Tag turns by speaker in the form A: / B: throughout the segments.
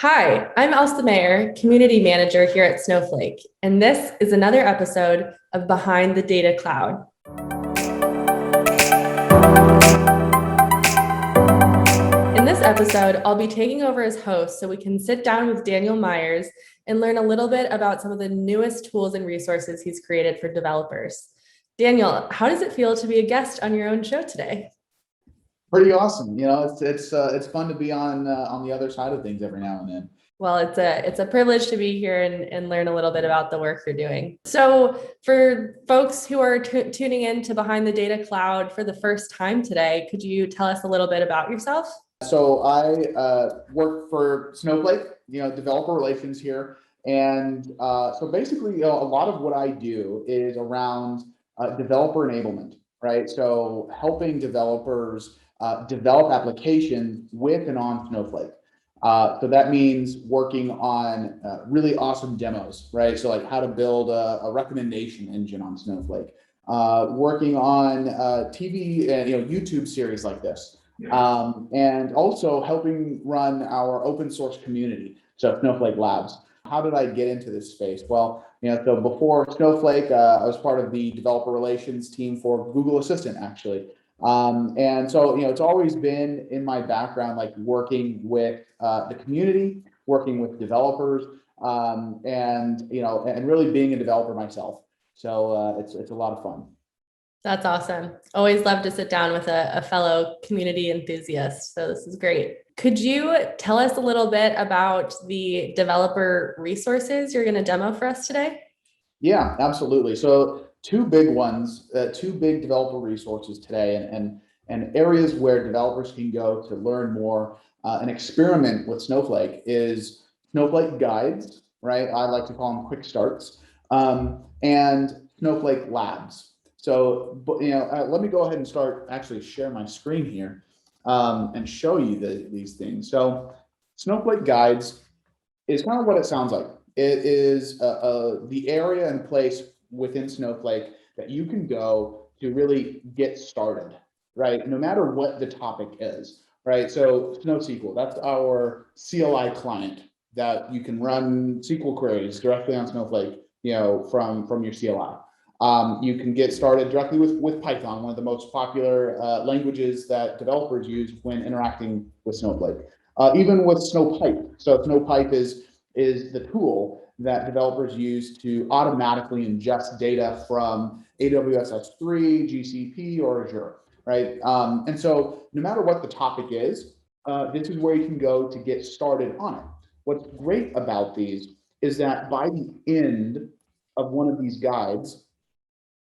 A: Hi, I'm Elsa Mayer, Community Manager here at Snowflake, and this is another episode of Behind the Data Cloud. In this episode, I'll be taking over as host so we can sit down with Daniel Myers and learn a little bit about some of the newest tools and resources he's created for developers. Daniel, how does it feel to be a guest on your own show today?
B: Pretty awesome. It's fun to be on the other side of things every now and then.
A: Well, it's a privilege to be here and learn a little bit about the work you're doing. So for folks who are tuning in to Behind the Data Cloud for the first time today, could you tell us a little bit about yourself?
B: So I work for Snowflake, developer relations here. And so basically, a lot of what I do is around developer enablement, right? So helping developers develop applications with and on Snowflake. So that means working on really awesome demos, right? So like how to build a recommendation engine on Snowflake, working on TV and YouTube series like this, and also helping run our open source community. So Snowflake Labs. How did I get into this space? Well, so before Snowflake, I was part of the developer relations team for Google Assistant, actually. And so, it's always been in my background, like working with the community, working with developers, and really being a developer myself. So it's a lot of fun.
A: That's awesome. Always love to sit down with a fellow community enthusiast. So this is great. Could you tell us a little bit about the developer resources you're going to demo for us today?
B: Yeah, absolutely. So two big ones, two big developer resources today, and areas where developers can go to learn more and experiment with Snowflake is Snowflake Guides, right? I like to call them quick starts, and Snowflake Labs. So, let me go ahead and start actually share my screen here and show you these things. So Snowflake Guides is kind of what it sounds like. It is the area and place within Snowflake that you can go to really get started, right? No matter what the topic is, right? So SnowSQL, that's our CLI client that you can run SQL queries directly on Snowflake, from your CLI. You can get started directly with Python, one of the most popular languages that developers use when interacting with Snowflake. Even with Snowpipe. So Snowpipe is the tool that developers use to automatically ingest data from AWS S3, GCP, or Azure, right? And so no matter what the topic is, this is where you can go to get started on it. What's great about these is that by the end of one of these guides,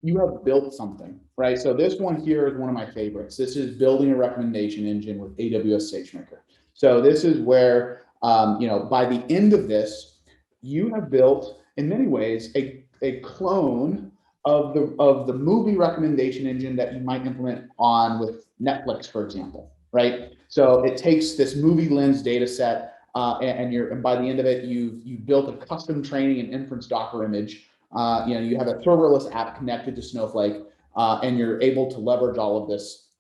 B: you have built something, right? So this one here is one of my favorites. This is building a recommendation engine with AWS SageMaker. So this is where, by the end of this, you have built, in many ways, a clone of the movie recommendation engine that you might implement on with Netflix, for example, right? So it takes this movie lens data set, and by the end of it, you've built a custom training and inference Docker image. You have a serverless app connected to Snowflake, and you're able to leverage all of this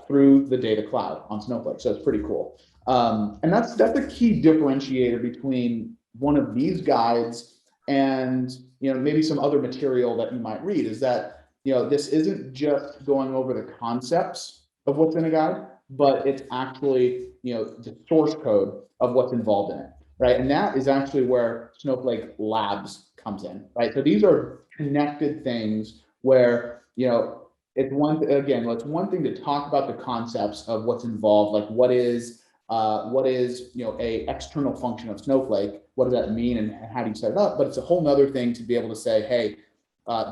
B: through the data cloud on Snowflake. So it's pretty cool. And that's a key differentiator between one of these guides and maybe some other material that you might read, is that this isn't just going over the concepts of what's in a guide, but it's actually the source code of what's involved in it, right? And that is actually where Snowflake Labs comes in, right? So these are connected things where it's one thing to talk about the concepts of what's involved, like what is a external function of Snowflake, what does that mean, and how do you set it up? But it's a whole nother thing to be able to say, hey,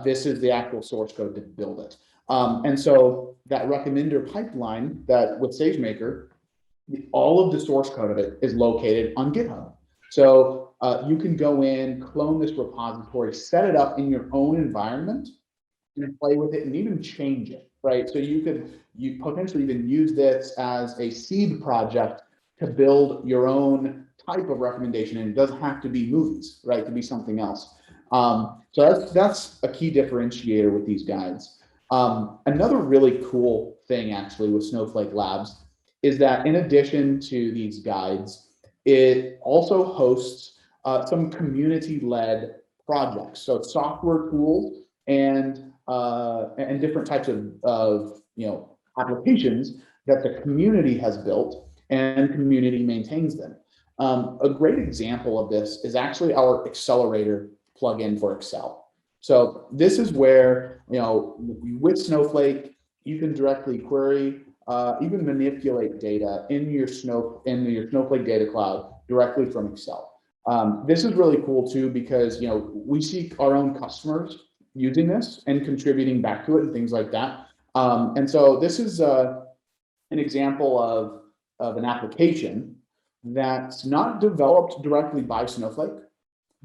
B: this is the actual source code to build it. And so that recommender pipeline that with SageMaker, all of the source code of it is located on GitHub. So you can go in, clone this repository, set it up in your own environment, and play with it, and even change it, right? So you potentially even use this as a seed project to build your own type of recommendation, and it doesn't have to be movies, right? It could be something else. So that's a key differentiator with these guides. Another really cool thing actually with Snowflake Labs is that in addition to these guides, It also hosts some community-led projects, so software tools and different types of applications that the community has built and community maintains them. A great example of this is actually our Accelerator plugin for Excel. So this is where, with Snowflake, you can directly query, even manipulate data in your Snowflake data cloud directly from Excel. This is really cool too, because, we see our own customers using this and contributing back to it and things like that. And so this is an example of an application that's not developed directly by Snowflake,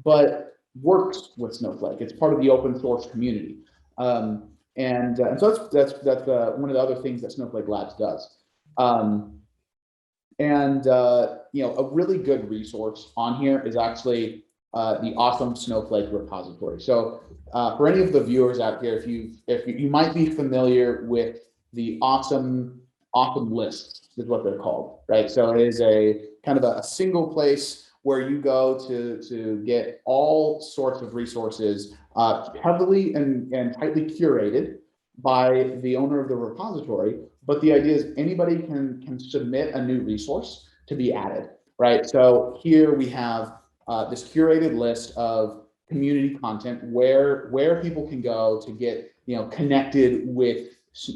B: but works with Snowflake. It's part of the open source community. And so that's one of the other things that Snowflake Labs does. A really good resource on here is actually the awesome Snowflake repository. So for any of the viewers out here, if you might be familiar with the awesome lists, is what they're called, right? So it is a kind of a single place where you go to get all sorts of resources, heavily and tightly curated by the owner of the repository. But the idea is anybody can submit a new resource to be added, right? So here we have this curated list of community content where people can go to get connected with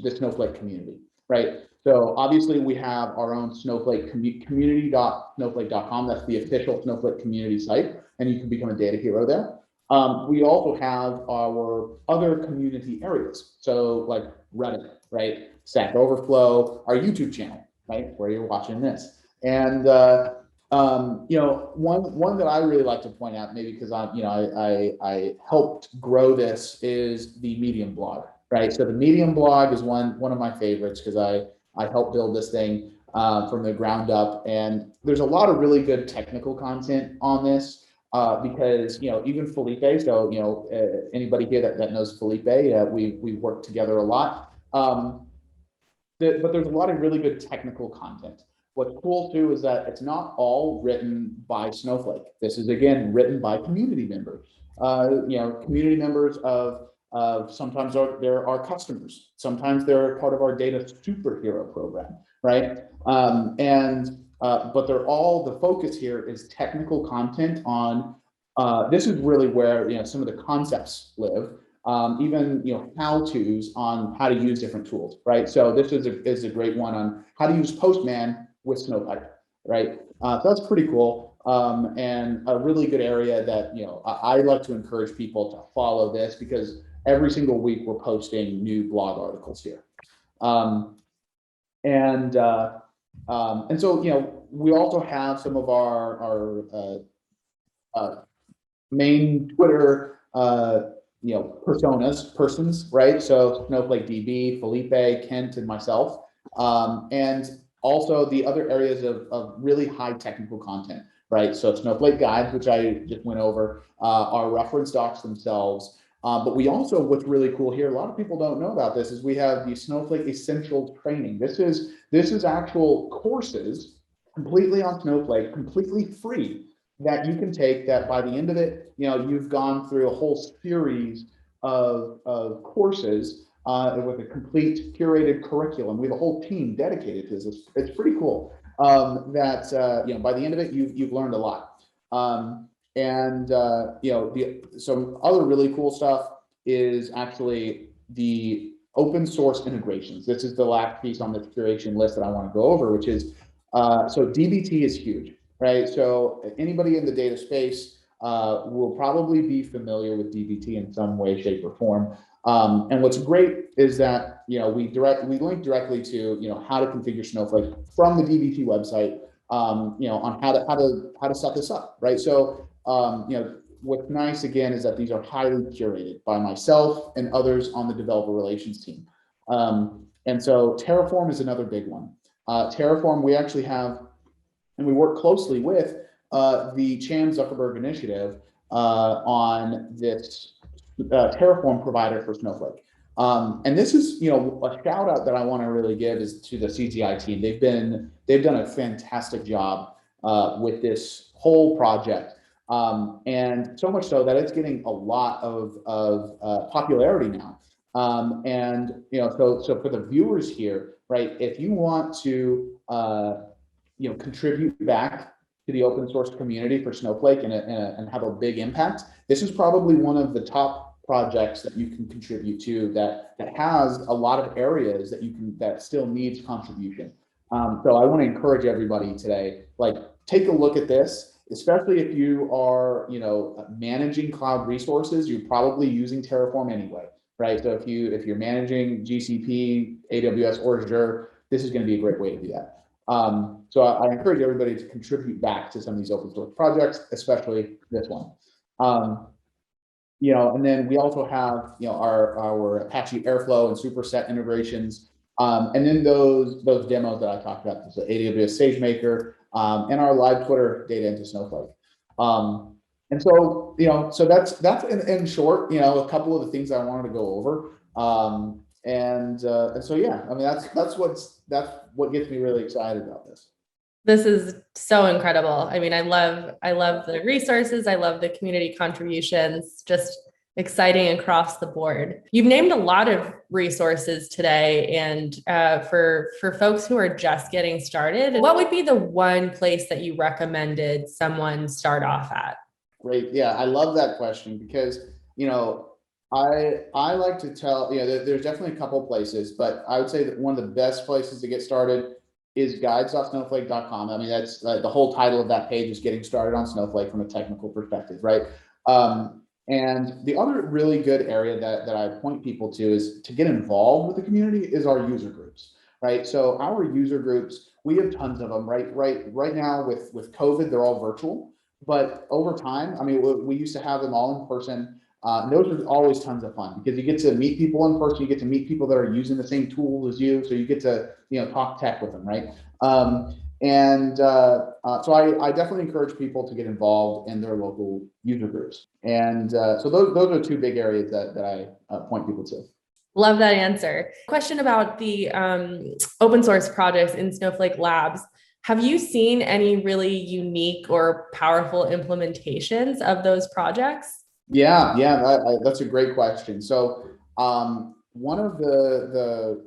B: the Snowflake community, right? So obviously we have our own Snowflake community.snowflake.com. That's the official Snowflake community site, and you can become a data hero there. We also have our other community areas. So like Reddit, right? Stack Overflow, our YouTube channel, right? Where you're watching this. And one that I really like to point out, maybe because I helped grow this, is the Medium blog, right? So the Medium blog is one of my favorites because I helped build this thing from the ground up, and there's a lot of really good technical content on this because even Felipe, so anybody here that knows Felipe, we work together a lot. But there's a lot of really good technical content. What's cool too is that it's not all written by Snowflake. This is again written by community members. Community members of sometimes they're our customers. Sometimes they're part of our data superhero program, right? But they're all, the focus here is technical content on. This is really where some of the concepts live. Even how-tos on how to use different tools, right? So this is a great one on how to use Postman with Snowflake, right? So that's pretty cool, and a really good area that I like to encourage people to follow this, because every single week we're posting new blog articles here, and so we also have some of our main Twitter persons, right? So Snowflake DB, Felipe, Kent, and myself, and also the other areas of really high technical content, right? So Snowflake Guides, which I just went over, are reference docs themselves. But we also, what's really cool here, a lot of people don't know about this, is we have the Snowflake Essentials training. This is actual courses completely on Snowflake, completely free, that you can take, that by the end of it, you've gone through a whole series of courses with a complete curated curriculum. We have a whole team dedicated to this. It's pretty cool. That by the end of it, you've learned a lot. Some other really cool stuff is actually the open source integrations. This is the last piece on this curation list that I want to go over, which is so DBT is huge, right? So anybody in the data space will probably be familiar with DBT in some way, shape, or form. And what's great is that we link directly to how to configure Snowflake from the DBT website, on how to set this up, right? So what's nice again is that these are highly curated by myself and others on the developer relations team. And so Terraform is another big one. Terraform, we actually have, and we work closely with the Chan Zuckerberg initiative on this Terraform provider for Snowflake. And this is, a shout out that I want to really give is to the CGI team. They've done a fantastic job with this whole project. And so much so that it's getting a lot of popularity now. And so for the viewers here, right, if you want to contribute back to the open source community for Snowflake and have a big impact, this is probably one of the top projects that you can contribute to that has a lot of areas that still needs contribution. So I want to encourage everybody today, like, take a look at this, especially if you are, managing cloud resources. You're probably using Terraform anyway, right? So if you're managing GCP, AWS, or Azure, this is going to be a great way to do that. So I encourage everybody to contribute back to some of these open source projects, especially this one. And then we also have, our Apache Airflow and superset integrations. And then those demos that I talked about, so AWS SageMaker, and our live Twitter data into Snowflake. And so, so that's in short, a couple of the things I wanted to go over. And so, yeah, I mean, that's what gets me really excited about this.
A: This is so incredible. I mean, I love the resources. I love the community contributions, just exciting across the board. You've named a lot of resources today. And for folks who are just getting started, what would be the one place that you recommended someone start off at?
B: Great. Yeah, I love that question because, I like to tell, there's definitely a couple places, but I would say that one of the best places to get started is guides.snowflake.com. I mean, that's the whole title of that page is getting started on Snowflake from a technical perspective, right? And the other really good area that I point people to is to get involved with the community is our user groups, right? So our user groups, we have tons of them, right? Right now with COVID, they're all virtual, but over time, I mean, we used to have them all in person. Those are always tons of fun because you get to meet people in person, you get to meet people that are using the same tools as you, so you get to talk tech with them, right? So I definitely encourage people to get involved in their local user groups, and so those are two big areas that I point people to.
A: Love that answer. Question about the open source projects in Snowflake Labs. Have you seen any really unique or powerful implementations of those projects?
B: Yeah, that's a great question. So one of the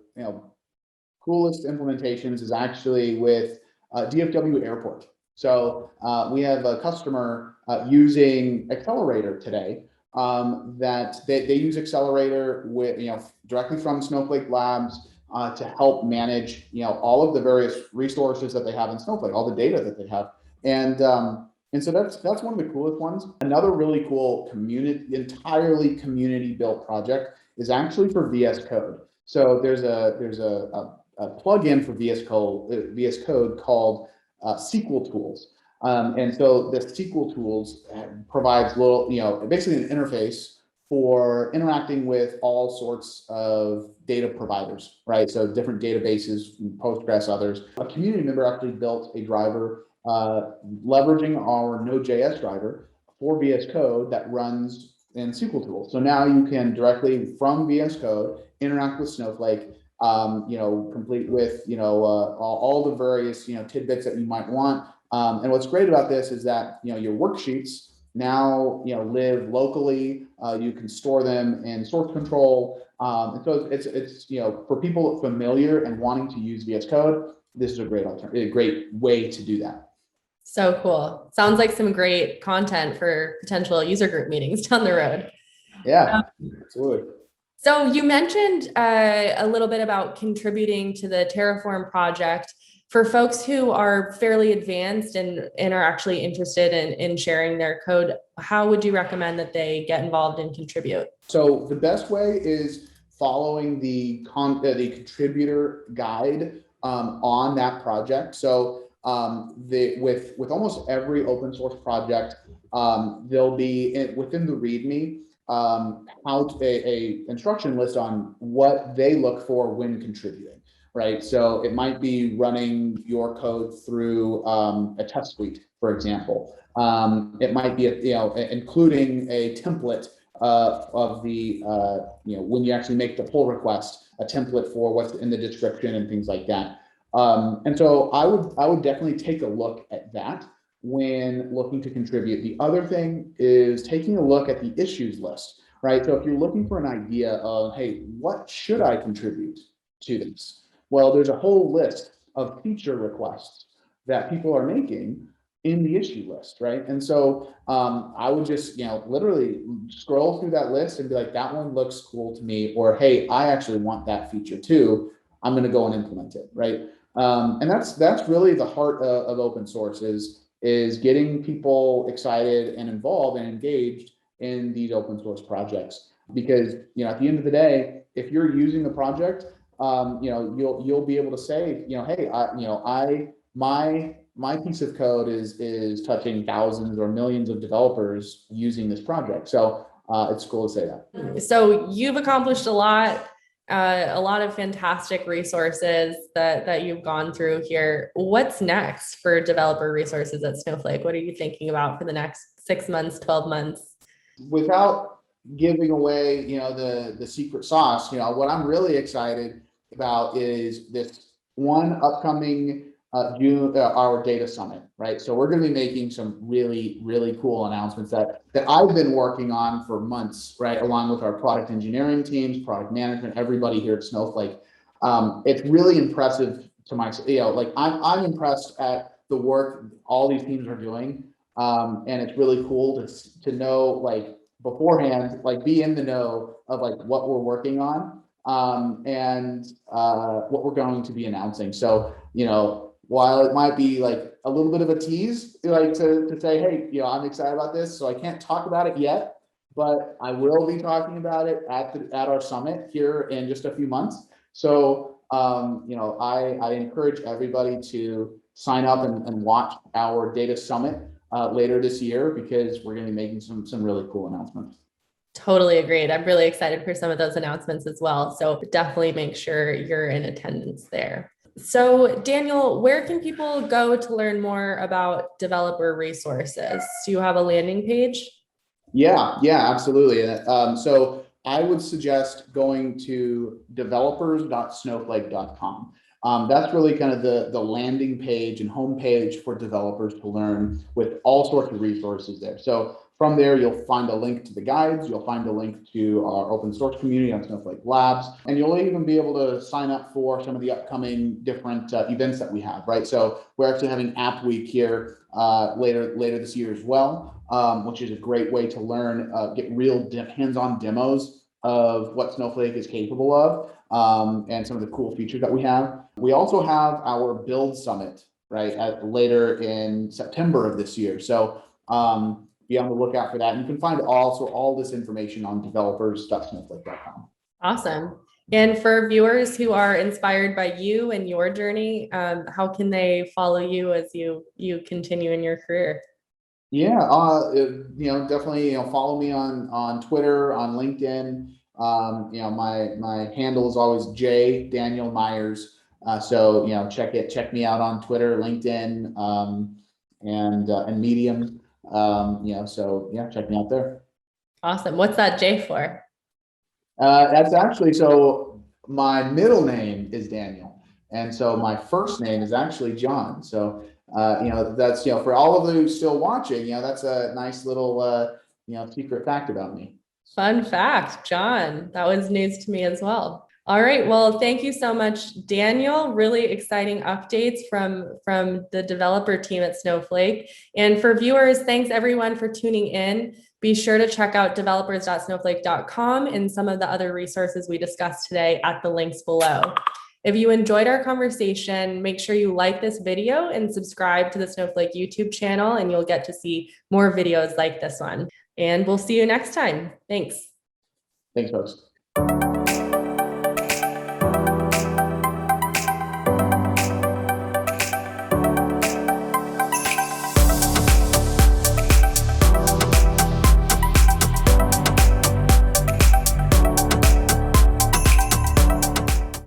B: coolest implementations is actually with DFW Airport. So we have a customer using Accelerator today. That they use Accelerator with directly from Snowflake Labs to help manage all of the various resources that they have in Snowflake, all the data that they have, and so that's one of the coolest ones. Another really cool entirely community built project is actually for VS Code. So there's a plugin for VS Code called SQL Tools. And so the SQL Tools provides basically an interface for interacting with all sorts of data providers, right? So different databases, Postgres, others. A community member actually built a driver leveraging our Node.js driver for VS Code that runs in SQL Tools. So now you can directly from VS Code interact with Snowflake, complete with all the various tidbits that you might want. And what's great about this is that your worksheets now live locally. You can store them in source control, and so it's for people familiar and wanting to use VS Code, this is a great alternative, a great way to do that.
A: So cool. Sounds like some great content for potential user group meetings down the road.
B: Yeah, absolutely.
A: So you mentioned a little bit about contributing to the Terraform project. For folks who are fairly advanced and are actually interested in sharing their code, how would you recommend that they get involved and contribute?
B: So the best way is following the contributor guide on that project. So with almost every open source project, there'll be within the README a instruction list on what they look for when contributing, right? So it might be running your code through a test suite, for example. It might be including a template of the when you actually make the pull request, a template for what's in the description and things like that. And so I would definitely take a look at that when looking to contribute. The other thing is taking a look at the issues list, right? So if you're looking for an idea of, hey, what should I contribute to this? Well, there's a whole list of feature requests that people are making in the issue list, right? And so I would just, literally scroll through that list and be like, that one looks cool to me, or hey, I actually want that feature too. I'm going to go and implement it, right? And that's really the heart of open source is getting people excited and involved and engaged in these open source projects. Because at the end of the day, if you're using the project, you'll be able to say, hey, my piece of code is touching thousands or millions of developers using this project. So it's cool to say that.
A: So you've accomplished a lot of fantastic resources that you've gone through here. What's next for developer resources at Snowflake? What are you thinking about for the next 6 months, 12 months?
B: Without giving away, the secret sauce, what I'm really excited about is this one upcoming June, our data summit, right? So we're going to be making some really, really cool announcements that I've been working on for months, right? Along with our product engineering teams, product management, everybody here at Snowflake. It's really impressive to my, I'm impressed at the work all these teams are doing. And it's really cool to know, like, beforehand, like be in the know of like what we're working on and what we're going to be announcing. So, while it might be like a little bit of a tease, like to say, hey, I'm excited about this, so I can't talk about it yet, but I will be talking about it at our summit here in just a few months. So, I encourage everybody to sign up and watch our data summit later this year, because we're going to be making some really cool announcements.
A: Totally agreed. I'm really excited for some of those announcements as well. So definitely make sure you're in attendance there. So Daniel, where can people go to learn more about developer resources? Do you have a landing page?
B: Yeah, absolutely. So I would suggest going to developers.snowflake.com. That's really kind of the landing page and homepage for developers to learn, with all sorts of resources there. So from there, you'll find a link to the guides, you'll find a link to our open source community on Snowflake Labs, and you'll even be able to sign up for some of the upcoming different events that we have, right? So we're actually having App Week here later this year as well, which is a great way to learn, get real hands-on demos of what Snowflake is capable of, and some of the cool features that we have. We also have our Build Summit, right, later in September of this year. So be on the lookout for that. And you can find also all this information on developers.snowflake.com.
A: Awesome. And for viewers who are inspired by you and your journey, how can they follow you as you continue in your career?
B: Yeah, definitely, follow me on Twitter, on LinkedIn. My handle is always J Daniel Myers. So check me out on Twitter, LinkedIn, and Medium. Check me out there.
A: Awesome. What's that J for?
B: That's actually, so my middle name is Daniel, and so my first name is actually John. So that's, for all of you still watching, that's a nice little secret fact about me.
A: Fun fact, John. That was news to me as well. All right. Well, thank you so much, Daniel. Really exciting updates from the developer team at Snowflake. And for viewers, thanks everyone for tuning in. Be sure to check out developers.snowflake.com and some of the other resources we discussed today at the links below. If you enjoyed our conversation, make sure you like this video and subscribe to the Snowflake YouTube channel, and you'll get to see more videos like this one. And we'll see you next time. Thanks.
B: Thanks, folks.